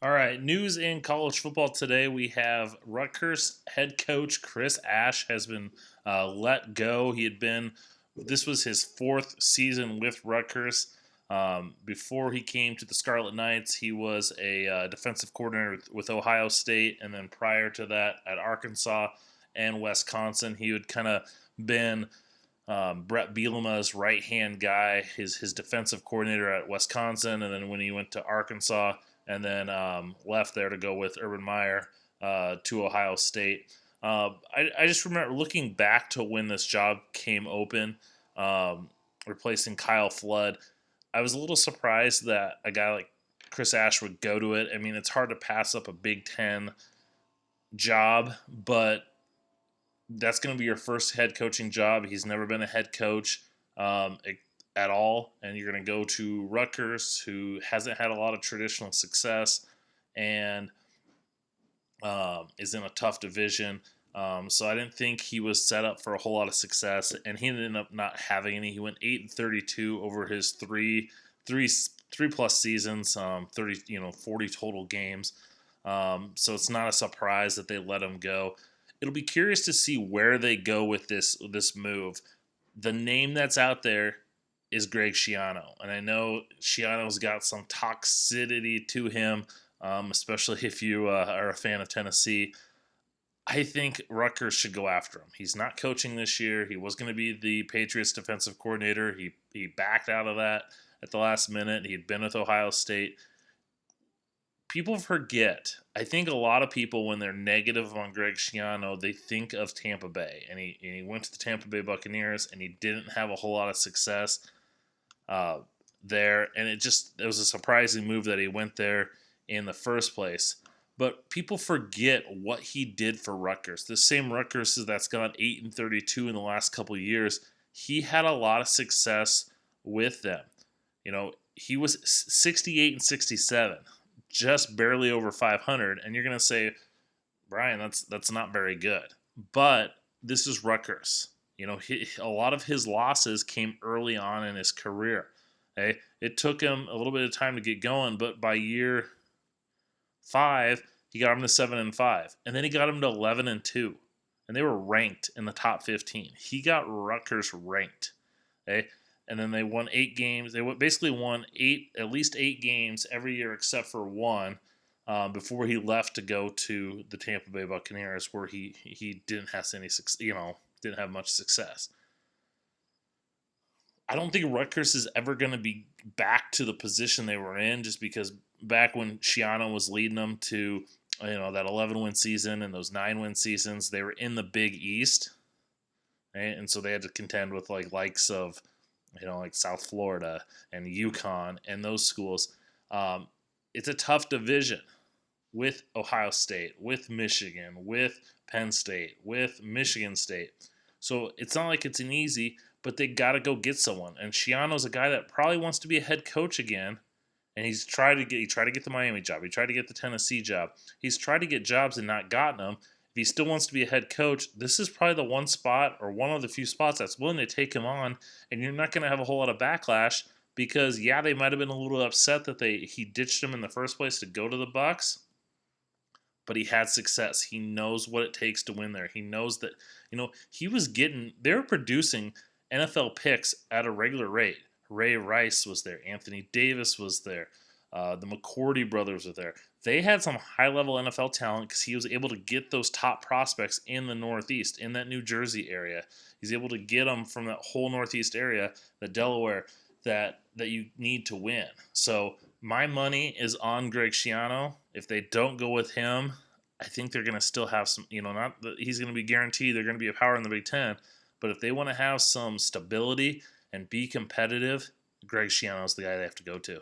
All right, news in college football today. We have Rutgers head coach Chris Ash has been let go. This was his fourth season with Rutgers. Before he came to the Scarlett Knights, he was a defensive coordinator with Ohio State, and then prior to that at Arkansas and Wisconsin. He had kind of been Brett Bielema's right-hand guy, his defensive coordinator at Wisconsin, and then when he went to Arkansas, and then left there to go with Urban Meyer to Ohio State. I just remember looking back to when this job came open, replacing Kyle Flood. I was a little surprised that a guy like Chris Ash would go to it. I mean, it's hard to pass up a Big Ten job, but that's going to be your first head coaching job. He's never been a head coach at all, and you're going to go to Rutgers, who hasn't had a lot of traditional success and is in a tough division. So I didn't think he was set up for a whole lot of success, and he ended up not having any. He went 8-32 over his three plus seasons, 40 total games. So it's not a surprise that they let him go. It'll be curious to see where they go with this move. The name that's out there is Greg Schiano, and I know Schiano's got some toxicity to him, especially if you are a fan of Tennessee. I think Rutgers should go after him. He's not coaching this year. He was going to be the Patriots defensive coordinator. He backed out of that at the last minute. He had been with Ohio State. People forget. I think a lot of people, when they're negative on Greg Schiano, they think of Tampa Bay. And he went to the Tampa Bay Buccaneers, and he didn't have a whole lot of success there. And it was a surprising move that he went there in the first place. But people forget what he did for Rutgers. The same Rutgers that's gone 8-32 in the last couple of years, he had a lot of success with them. He was 68-67, just barely over 500. And you're going to say, Brian, that's not very good. But this is Rutgers. A lot of his losses came early on in his career. Okay? It took him a little bit of time to get going, but by year 5, he got him to 7-5, and then he got him to 11-2, and they were ranked in the top 15. He got Rutgers ranked, okay, and then they won 8 games. They basically won at least 8 games every year except for one before he left to go to the Tampa Bay Buccaneers, where he didn't have any didn't have much success. I don't think Rutgers is ever going to be back to the position they were in, just because back when Schiano was leading them to that 11-win season and those 9-win seasons, they were in the Big East, right? And so they had to contend with likes of like South Florida and UConn and those schools. It's a tough division with Ohio State, with Michigan, with Penn State, with Michigan State. So it's not like it's an easy, but they got to go get someone. And Schiano's a guy that probably wants to be a head coach again. And he tried to get the Miami job. He tried to get the Tennessee job. He's tried to get jobs and not gotten them. If he still wants to be a head coach, this is probably the one spot or one of the few spots that's willing to take him on. And you're not going to have a whole lot of backlash because, yeah, they might have been a little upset that he ditched him in the first place to go to the Bucs. But he had success. He knows what it takes to win there. He knows that, they were producing NFL picks at a regular rate. Ray Rice was there. Anthony Davis was there. The McCourty brothers were there. They had some high-level NFL talent because he was able to get those top prospects in the Northeast, in that New Jersey area. He's able to get them from that whole Northeast area, the Delaware, that you need to win. So my money is on Greg Schiano. If they don't go with him, I think they're going to still have some, not that he's going to be guaranteed they're going to be a power in the Big Ten, but if they want to have some stability and be competitive, Greg Schiano is the guy they have to go to.